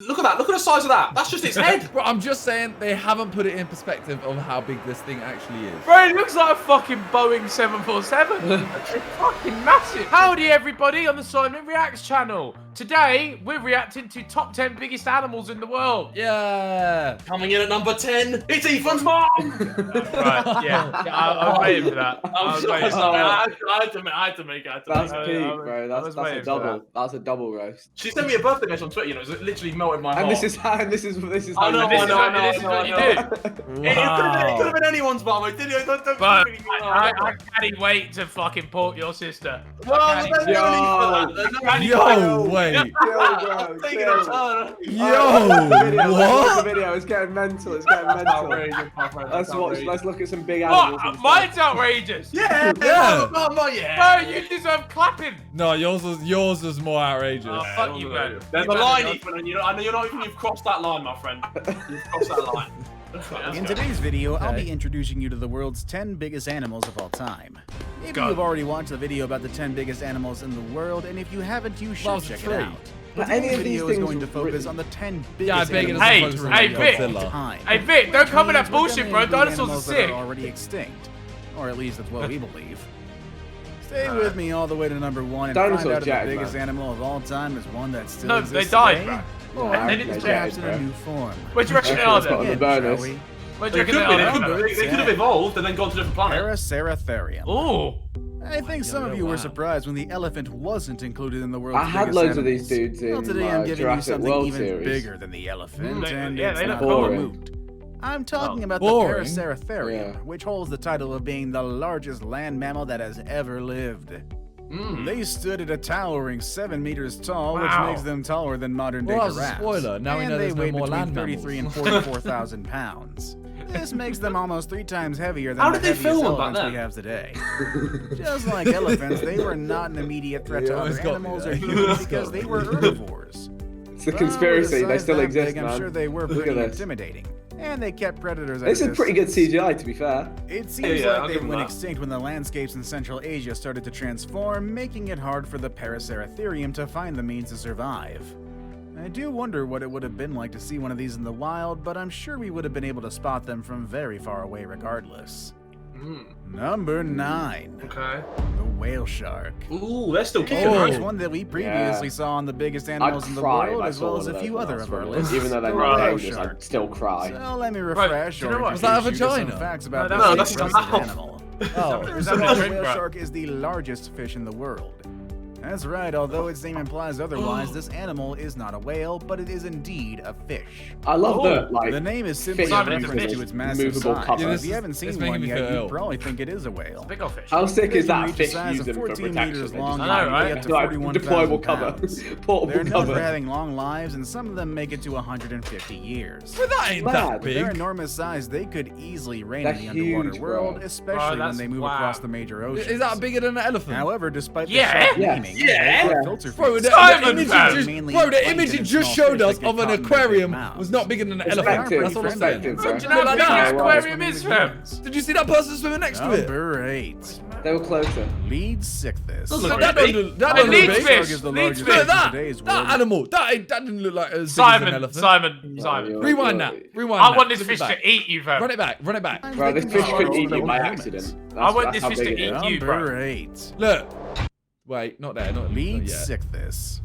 Look at that. Look at the size of that. That's just its head. Bro, I'm just saying they haven't put it in perspective of how big this thing actually is. Bro, it looks like a fucking Boeing 747. It's fucking massive. Howdy, everybody, on the Simon Reacts channel. Today, we're reacting to top 10 biggest animals in the world. Yeah. Coming in at number 10, it's Ethan's mom. Right, yeah. I was waiting for that. I had to make it. That's peak, bro. That's a double. That's a double roast. She sent me a birthday message on Twitter. You know, it literally melted my heart. And this is how. I know. This is what you do. It could have been anyone's mom. I didn't. Don't But really I can't wait to fucking port your sister. Yo, wait. I'm taking a turn. Yo, Watch the what? video. It's getting mental. It's getting mental. Let's watch. Let's look at some big animals. What? Mine's outrageous. Yeah. Bro, you deserve clapping. No, yours was more outrageous. Oh, fuck you, man. There's a line, Ethan, and I know you're not even. You've crossed that line, my friend. You've crossed that line. In today's video, I'll be introducing you to the world's 10 biggest animals of all time. Maybe you've already watched the video about the 10 biggest animals in the world, and if you haven't, you should check it out. But Any today's of these video is things going to focus on the 10 biggest Yeah, I beg animals Hey, it's of supposed to hey, be Vic. Godzilla. time. Hey, Vic, don't come with that Which means bullshit, we're bro. gonna include Dinosaurs are animals that sick. are already extinct. Or at least that's what we believe. Stay with me all the way to number 1 and Dinosaurs find out if jacked, the biggest man. animal of all time is one that still No, exists they died, today, bro. or They didn't perhaps in bro. a new form. Where do you reckon they are Let's put on then? the Shall bonus. we? Where do you They reckon could they be. are then? They could have evolved and then gone to a different planet. Paraceratherium. Ooh. I think some of you were surprised when the elephant wasn't included in the world's I had biggest loads of animals. these dudes in Well, today I'm giving you Jurassic something World even series. bigger than the elephant, and yeah, it's they not look boring. removed. I'm talking about the Boring? Paraceratherium, Yeah. which holds the title of being the largest land mammal that has ever lived. They stood at a towering 7 meters tall, Wow. which makes them taller than modern-day Well, that was a giraffes. spoiler. Now we and know they there's no weigh more between land 33 and mammals. 44,000 pounds. This makes them almost 3 times heavier than How the did they heaviest film them back elephants we then? have today. Just like elephants, they were not an immediate threat to Yeah, other it's got me animals there. or humans because they were herbivores. It's a But conspiracy. with a They size still that exist, big, man. I'm sure they were Look at pretty this. intimidating. And they kept predators at This a is pretty good distance. CGI, to be fair. It seems yeah, I'll like give they 'em went that. extinct when the landscapes in Central Asia started to transform, making it hard for the Paraceratherium to find the means to survive. I do wonder what it would have been like to see one of these in the wild, but I'm sure we would have been able to spot them from very far away regardless. Number 9. Okay. The whale shark. Ooh, they're still kicking, The Oh. right? first one that we previously saw on the biggest animals in the cry world, if I as saw well one as of a those few when I other was of our little. lists. Even though they're The not whale dangerous, shark. I'd still cry. So let me Right, refresh do you know or what? Was that a introduce you to some vagina? facts about No, this that's impressive mouth. animal. Oh, The Is that a whale drink, bro? shark is the largest fish in the world. That's right, although its name implies otherwise, this animal is not a whale, but it is indeed a fish. I love that, like, The name is simply fish a Simon, it's a reference fish. to its massive movable size. cover. Yeah, If this you is- haven't it's seen making one me yet, feel you ill. probably think it is a whale. Big old fish. How sick They is can that reach a fish size use of them for 14 protection? meters They long just I know, and right? weigh up to like 41,000 deployable cover, pounds. portable They're known for cover. having long lives, and some of them make it to 150 years. But that ain't Mad. that With their big. enormous size, they could easily reign They're in the underwater huge, world, bro. especially Bro, when that's- they move wow. across the major oceans. Is that bigger than an elephant? However, despite Yeah. the shark Yeah. naming, Yeah. they are Yeah. filter Bro, feeds. the Simon, image fam. it just, Mainly bro, the plankton image it and just small showed fish us that of get an caught in their big aquarium mouths. was not bigger than an elephant. Perspective, That's what I'm saying. perspective, Bro, bro. do you know how Look big like this that. aquarium is, fam? Did you see that person swimming next to it? Number 8. They were closer. Lead sickness. Doesn't look That very don't big. look, that Hey, don't look leech big. fish. Is the Leech largest fish. Look fish at in that. today's That world. animal. That didn't look like as big as an Simon, elephant. Simon. Rewind that. Rewind I that. want this Flip it fish back. to eat you, fam. Run it back. Run it back. Bro, this fish could eat you by Humans. accident. I want That's this how fish big to it is. eat you, bro. Number 8. Look. Wait, not there. Not Lead yet. sickness.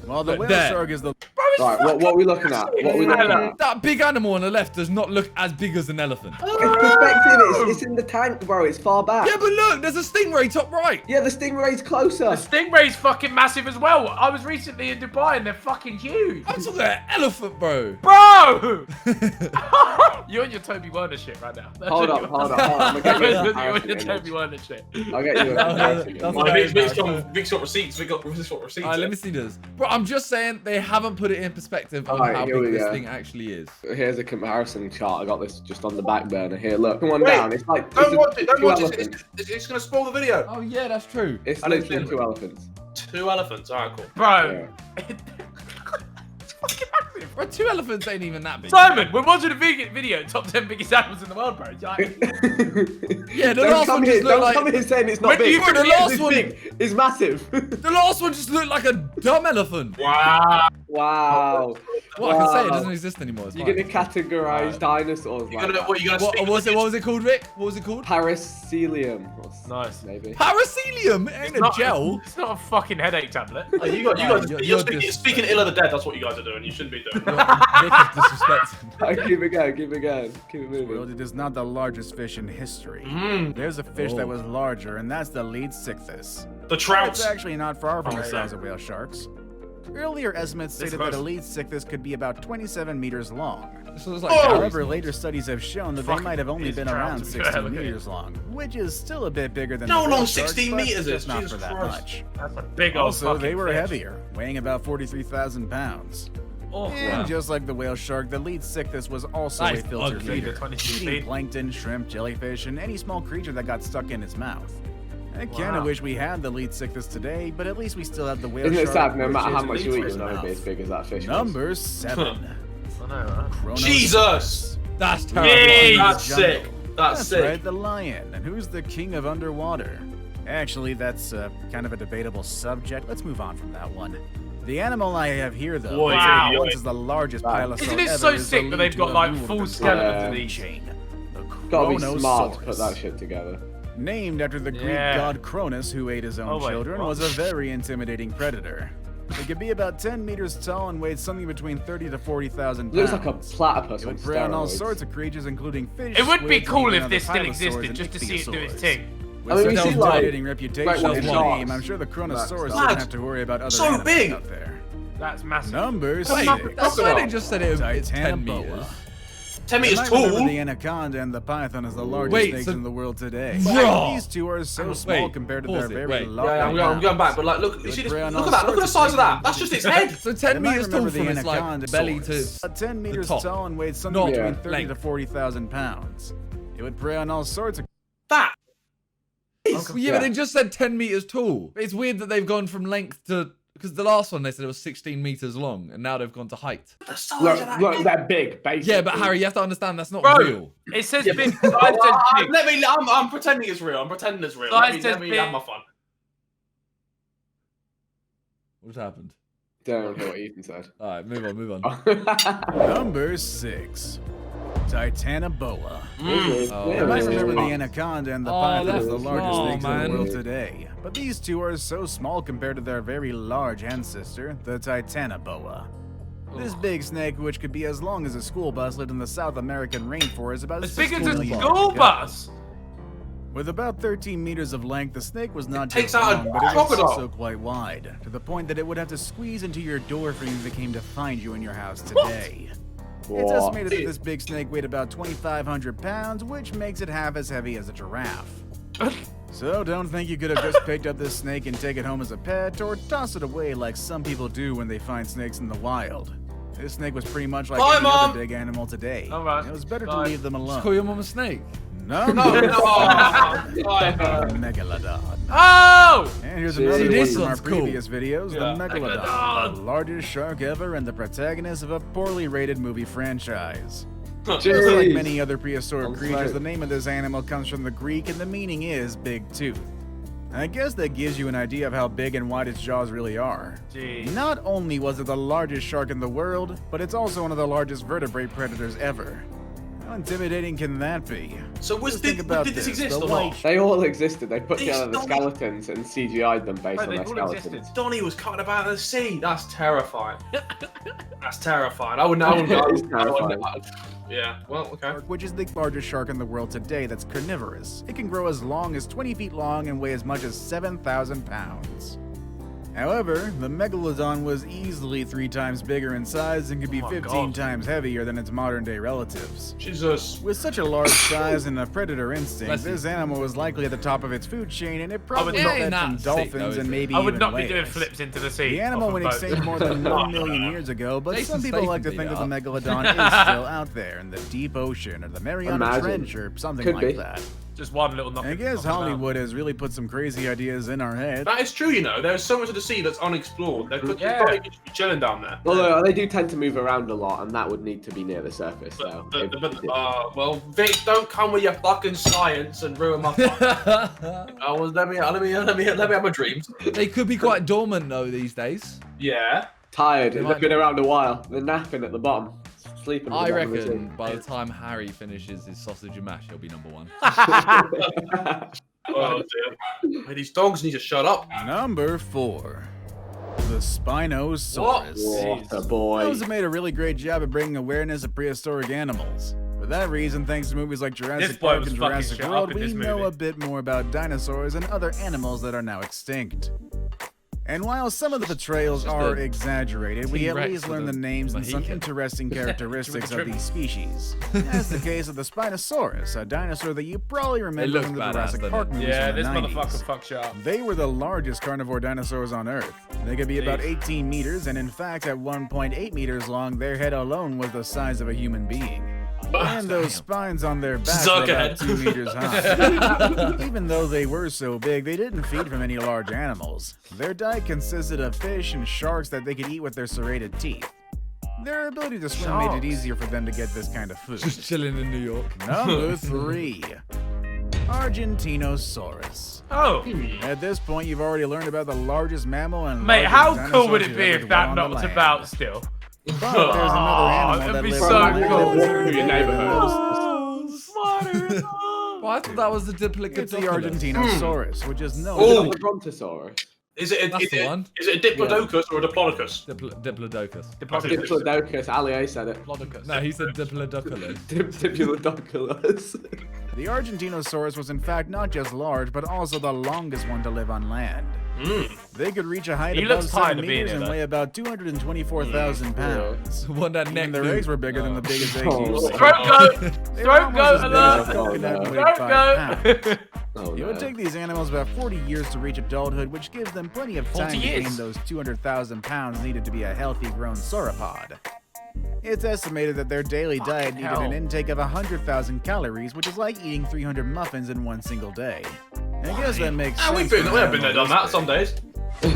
Well, the Look, whale there. shark is the Right, what are we looking at? What are we looking at? That big animal on the left does not look as big as an elephant. It's perspective, it's in the tank, bro. It's far back. Yeah, but look, there's a stingray top right. Yeah, the stingray's closer. The stingray's fucking massive as well. I was recently in Dubai and they're fucking huge. I'm talking an elephant, bro. Bro! You're on your Toby Werner shit right now. That's Hold what up, you're- hold up, hold up. I'm gonna get you a You're on comparison your Toby image. Werner shit. I'll get you a comparison That's image. what I- Vic's got receipts. Vic's got receipts. Alright, let me see this. Bro, I'm just saying they haven't put it in perspective of Alright, how here big we this go. thing actually is. Here's a comparison chart. I got this just on the back burner. Here, look. Come on Wait, down. It's like Don't watch it. Don't two watch it. elephants. It's going to spoil the video. Oh yeah, that's true. It's I don't literally think- 2 elephants. 2 elephants. All right, cool. Bro. Yeah. It's fucking massive. Bro, 2 elephants ain't even that big. Simon, we're watching a video, top 10 biggest animals in the world, bro. It's like, Yeah, the Don't last come one here, just looked don't come like here saying it's not When do big. you think the last It's one- big. It's massive. the last one just looked like a dumb elephant. wow. Wow. Well, I can say it doesn't exist anymore. It's You're fine. gonna categorize dinosaurs You're like gonna, that. what, you gonna What speak was it? What was it called, Rick? What was it called? Paracelium. Nice. Maybe. Paracelium. It ain't a gel. It's not a fucking headache tablet. Oh, you guys, You're speaking ill of the dead. That's what you guys are doing. You shouldn't be doing. Rick is disrespecting. Keep it going. Keep it going. Keep it Well, moving. it is not the largest fish in history. Mm. There's a fish Oh. that was larger, and that's the leadsichthys. The It's trouts. actually not far from the Oh, size of whale sharks. Earlier estimates stated that a leadsichthys could be about 27 meters long. This was like Oh! However, later studies have shown that they Fuck, might have only these been around trouts. 16 Okay. meters long, which is still a bit bigger than You know the how whale long sharks, 16 but meters just is? not Jesus for that Christ. much. That's a big old Also, fucking they were fish. heavier, weighing about 43,000 pounds. Oh, And just like the whale shark, the leadsichthys was also Nice, a filter ugly. feeder, 2016. eating plankton, shrimp, jellyfish, and any small creature that got stuck in its mouth. I kinda Wow. wish we had the leadsichthys today, but at least we still have the whale Isn't it shark. sad? No which matter is how much you eat, least you'll never be as mouth. big as that fish. was. Number 7. I know, right? Kronos. Jesus. That's Yay! terrifying. That's Jungle. sick. That's sick. right, the lion. And who's the king of underwater? Actually, that's kind of a debatable subject. Let's move on from that one. The animal I have here, though, Oi, Wow. oi, oi. is the largest Wow. pilosaur Isn't it ever, so is the sick that lead they've to got, a like, move full of skeletons the of food these? chain. The Gotta be smart to put Kronosaurus. that shit together. Named after the Greek Yeah. god Cronus, who ate his own Oh, wait, children, what? was a very intimidating predator. It could be about 10 meters tall and weighed something between 30 to 40,000 pounds. Looks like a platypus It on would prey on all steroids. sorts of creatures, including fish. It would be squids, cool and if even this other still pilosaurs existed, and just to see it do its ichthyosaurs. thing. With I mean, we such see, a like, dominating reputation like, and sharks. name, I'm sure the Kronosaurus Lads, wouldn't have to worry about other so animals big. out there. That's massive. Number Wait, 6. that's why they just said it was 10 Titanoboa. meters. 10 You meters might tall. remember the anaconda and the python as the largest Wait, snakes so- in the world today. Bro. These two are so small Wait, compared to pause their it, very wait. large. Yeah, I'm going back, but like, look, you see this? prey on Look all at that. Look at the sorts size of of that. things, That's just its including head. So 10 You might meters tall remember from the its like anaconda belly to source. 10 meters top. tall and weighed something Not between length. 30 to 40,000 pounds. It would prey on all sorts of. That. Yeah, but they just said 10 meters tall. It's weird that they've gone from length to... Because the last one they said it was 16 meters long, and now they've gone to height. The size Look, of that. look, they're big, basically. Yeah, but Harry, you have to understand that's not Bro. real. It says Yeah, big. but- Size says big. Let me. I'm pretending it's real. I'm pretending it's real. Size Let me says have big. my fun. What's happened? Don't know what Ethan said. All right, move on. Number 6. Titanoboa. Oh, You might remember the Oh. anaconda and the Oh, python that's as the largest small, snakes in man. the world today. But these two are so small compared to their very large ancestor, the Titanoboa. This big snake, which could be as long as a school bus, lived in the South American rainforest about As big 6 as a million years school ago. bus. With about 13 meters of length, the snake was not takes just out a long, but it was crocodile. also quite wide, to the point that it would have to squeeze into your door for you if it came to find you in your house today. It's What? estimated that this big snake weighed about 2,500 pounds, which makes it half as heavy as a giraffe. So don't think you could have just picked up this snake and take it home as a pet, or toss it away like some people do when they find snakes in the wild. This snake was pretty much like Bye, any Mom. other big animal today. All right. It was better to Bye. leave them alone. Call your mum a snake. Number No, no. Megalodon. Oh! And here's See, another one this from our one's cool. previous videos, Yeah. the Megalodon, Megalodon. the largest shark ever and the protagonist of a poorly rated movie franchise. Just Jeez. like many other prehistoric I'm creatures, sorry. the name of this animal comes from the Greek and the meaning is big tooth. I guess that gives you an idea of how big and wide its jaws really are. Gee. Not only was it the largest shark in the world, but it's also one of the largest vertebrate predators ever. How intimidating can that be? So Just think about did this this, exist the or white not? They all existed. They put These together the don't- skeletons and CGI'd them based Right, on they their all skeletons. existed. Donnie was cutting about in the sea. That's terrifying. That's terrifying. I wouldn't go. It is terrifying. Yeah. Well, okay. shark, which is the largest shark in the world today that's carnivorous. It can grow as long as 20 feet long and weigh as much as 7,000 pounds. However, the Megalodon was easily 3 times bigger in size and could be Oh my 15 God. times heavier than its modern-day relatives. Jesus. With such a large size and a predator instinct, Bless you. this animal was likely at the top of its food chain, and it probably not fed be from that sick, though, dolphins is and it? maybe I would even not be doing whales. flips into the sea. The animal off a went boat. extinct more than 1 million years ago, but Jason some people Statham like to beat think it that the up. Megalodon is still out there in the deep ocean or the Mariana Imagine. Trench or something Could like be. that. Just one little nothing. I guess nothing about. Hollywood has really put some crazy ideas in our head. That is true, you know. There's so much of the sea that's unexplored. They could Yeah. probably just be chilling down there. Although they do tend to move around a lot, and that would need to be near the surface. So. Well, Vic, don't come with your fucking science and ruin my fun. Let me have my dreams. They could be quite dormant though these days. Yeah. Tired. They've been around a while. They're napping at the bottom. Sleeping at I the bottom of the reckon sea. by the time Harry finishes his sausage and mash, he'll be number 1. Oh dear. Hey, these dogs need to shut up. Number 4. The Spinosaurus. What a boy. Those have made a really great job of bringing awareness of prehistoric animals. For that reason, thanks to movies like Jurassic boy Park was and fucking Jurassic shut up World, in we this know movie. a bit more about dinosaurs and other animals that are now extinct. And while some of the portrayals Just are a exaggerated, we at T-Rex least with learn a the names and some Mohican. interesting characteristics of Trim. these species. As the case of the Spinosaurus, a dinosaur that you probably remember looks from the badass, Jurassic doesn't Park it? movies Yeah, from this the 90s. motherfucker fucked you up. They were the largest carnivore dinosaurs on Earth. They could be about 18 meters, and in fact, at 1.8 meters long, their head alone was the size of a human being. And those spines on their back were about Zuckerhead. 2 meters high. Even though they were so big, they didn't feed from any large animals. Their diet consisted of fish and sharks that they could eat with their serrated teeth. Their ability to swim made it Sharks. easier for them to get this kind of food. Just chilling in New York. Number 3. Argentinosaurus. Oh, At this point, you've already learned about the largest mammal and mate, largest how cool dinosaurs would it who be ever if dwelt that on the knocked land. about still? But there's another animal that'd that be lives so on the cool. Through your neighborhood. Well, I thought that was the diplodoculus. It's the Argentinosaurus, which is known Oh. as The Brontosaurus. Is it That's the one. Is it a diplodocus or a diplodocus? Diplodocus. Diplodocus. Ali said it. No, he said diplodocus. Diplodocus. The Argentinosaurus was in fact not just large, but also the longest one to live on land. They could reach a height He above looks tired 7 of being meters here, and though. weigh about 224,000 pounds. One that neck. And their eggs were bigger than the biggest eggs Oh. you've seen. Throat goat! They were Throat almost goat as big as a alert! coconut and Oh, weighed Throat 5 goat! pounds. Oh, It would take these animals about 40 years to reach adulthood, which gives them plenty of 40 time to years? gain those 200,000 pounds needed to be a healthy grown sauropod. It's estimated that their daily diet needed hell. an intake of 100,000 calories, which is like eating 300 muffins in one single day. And I guess that makes sense. We've for been an there, animal done that this some big. days.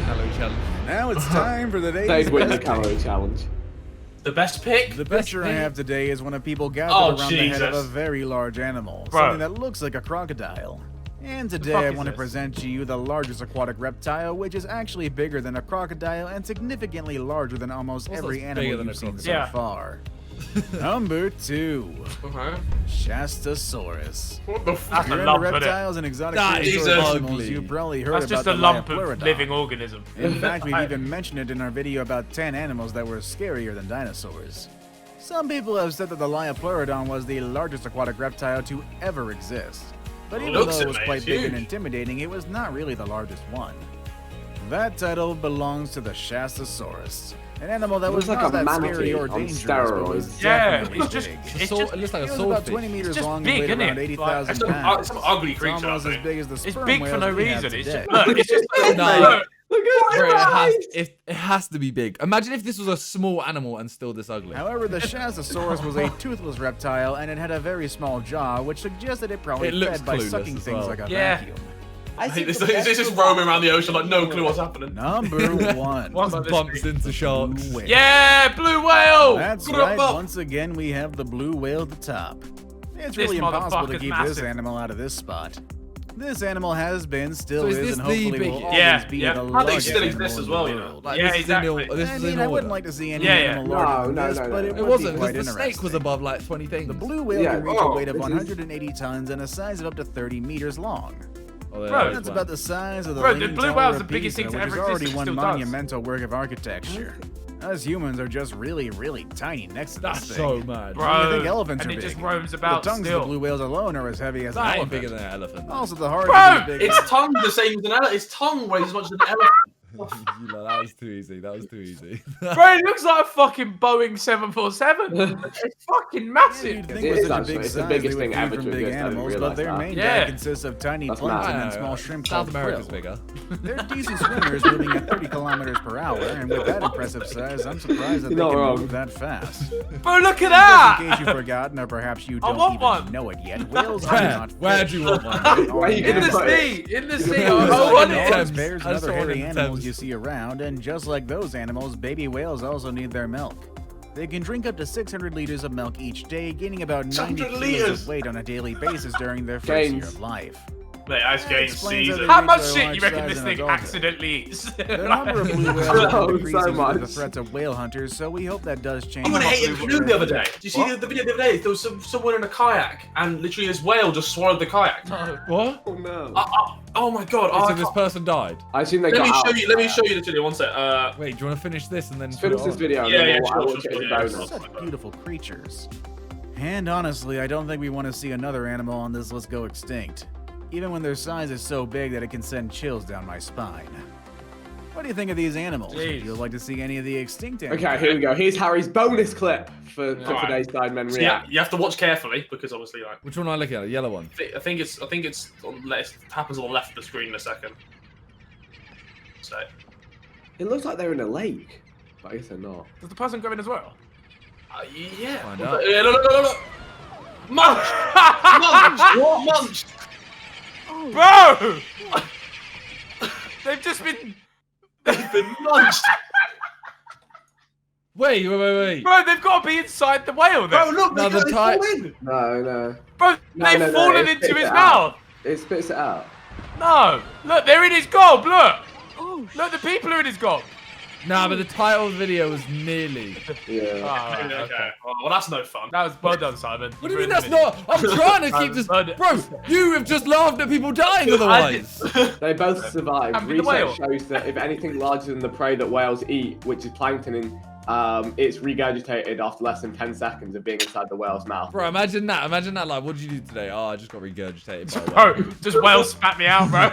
Calorie challenge. Now it's time for the day's They'd win the best calorie pick. challenge. The best pick? The picture I have today is one of people gathered Oh, around the head of a Jesus. very large animal, Bro. something that looks like a crocodile. And today fuck I is want to this? present to you the largest aquatic reptile, which is actually bigger than a crocodile and significantly larger than almost Also, every it's animal bigger than you've a seen so crocodile. far. Number 2. Okay. Shastasaurus. What the If fuck? That's a you're lump, into innit? reptiles and exotic That is prehistoric ugly. animals, you've probably heard That's about just a the lump of Liopleurodon. living organism. In fact, we've even mentioned it in our video about 10 animals that were scarier than dinosaurs. Some people have said that the Liopleurodon was the largest aquatic reptile to ever exist. But even Looks though it, it was mate, quite it's big and huge. intimidating, it was not really the largest one. That title belongs to the Shastasaurus, an animal that was Looks like not a that manatee scary or on dangerous, but was steroids. Yeah, definitely it's just, big. it's Sword- just, it looks like It a was about swordfish. 20 meters just long big, and weighed isn't around it? 80,000 It's some pounds. ugly It's creature, I almost as think. big as the it's sperm big for whales no we have reason. It's today. just, look, it's just, No. look, Look at Bro, that! it has to be big. Imagine if this was a small animal and still this ugly. However, the Shastasaurus was a toothless reptile and it had a very small jaw, which suggested it probably It looks fed by clueless sucking as things well. like a Yeah. vacuum. I Hey, think this the is best just one- roaming around the ocean like no clue what's happening. Number 1. What's Just this bumps thing? into sharks. Blue whale. Yeah, blue whale! That's Grub right. up. Once again, we have the blue whale at the top. It's This really impossible to motherfucker's keep this massive. animal out of this spot. This animal has been, still So is is, this and the hopefully will big- always Yeah, be yeah. the I think it largest still animal exists in as the well, you know. world. Like, Yeah, this is exactly. in the, this I is mean, in I order. wouldn't like to see any Yeah, yeah. animal larger than No, this, no, no, but no. it It would wasn't, be quite because the snake was interesting. above like 20 things. The blue whale Yeah, can reach a oh, weight of this is- 180 tons and a size of up to 30 meters long. Oh, there Bro, is That's one. about the size of the Bro, the Leaning blue Tower whale's of the biggest Pisa, thing to which ever is already exist, it one still does. monumental work of architecture. Us humans are just really, really tiny next to That's this so thing. mad. Bro, I think Bro, elephants and are it just big. roams The about tongues of still. the blue whales alone are as heavy as an That ain't elephant. bigger than an elephant. Also, the heart Bro, is as big as Its tongue's the same as an elephant. Its tongue weighs as much as an elephant. You know, that was too easy. That was too easy. Bro, it looks like a fucking Boeing 747. It's fucking Yeah, massive. you'd think It with is such a actually. big It's the size, biggest they would thing feed ever from to big exist. I didn't animals, but realise their that. main Yeah. diet consists of tiny That's plankton mad. and small shrimp South called America's krill. bigger. They're decent swimmers, moving at 30 kilometers per hour, and with that impressive size, I'm surprised that they You're not can wrong. move that fast. Bro, look at Just in that. case you've forgotten, or perhaps you I don't want even one. know it yet, whales are Where? not Where fish. do you want one? They are Where you In gonna the put sea, in the sea. Yeah, I it's want like it. an Dolphins, Thames. bears, I and saw other one hairy in the animals Thames. you see around, and just like those animals, baby whales also need their milk. They can drink up to 600 liters of milk each day, gaining about 90 600 kilos liters. of weight on a daily basis during their first year Gains. of life. Mate, that's game explains season. How much These are shit large you reckon size this and thing adult. accidentally eats? The number of blue whales Oh, increases so with the much. threats of whale hunters, so we hope that does change. I'm gonna hate in a the canoe future. the other day. Did you see What? the video the other day? There was someone in a kayak, and literally his whale just swallowed the kayak. What? Oh no. Oh my god! So I this can't- person died. I assume they let me got show out. you. Let me show you the video. One sec. Wait, do you want to finish this and then Let's put finish it this on? video. and Yeah, then yeah, we'll sure, watch sure, it as a yeah, bonus. Such beautiful creatures. And honestly, I don't think we want to see another animal on this list go extinct, even when their size is so big that it can send chills down my spine. What do you think of these animals? Would Jeez. you like to see any of the extinct animals? Okay, here we go. Here's Harry's bonus clip for Alright. today's Sidemen So React. yeah, you have to watch carefully because obviously, like, Which one am I looking at? The yellow one. I think it's it happens on the left of the screen in a second. So It looks like they're in a lake, but I guess they're not. Does the person go in as well? yeah. Find out. Yeah, look. Munch! Munch! Bro! They've just been... They've been munched. Wait. Bro, they've got to be inside the whale then. Bro, look, No, they the fall ti- in. No. Bro, they've no, fallen it into spits his it mouth. out. It spits it out. No. Look, they're in his gob, look. Look, the people are in his gob. Nah, but the title of the video was nearly. Yeah. Alright, Okay. okay. Well, that's no fun. That was well done, Simon. What do you mean that's not? I'm trying to keep this. Bro, you have just laughed at people dying otherwise. They both survived. And with the whale. Research shows that if anything larger than the prey that whales eat, which is plankton, it's regurgitated after less than 10 seconds of being inside the whale's mouth. Bro, imagine that. Imagine that. Like, what did you do today? Oh, I just got regurgitated by a whale. Bro, just whale spat me out, bro.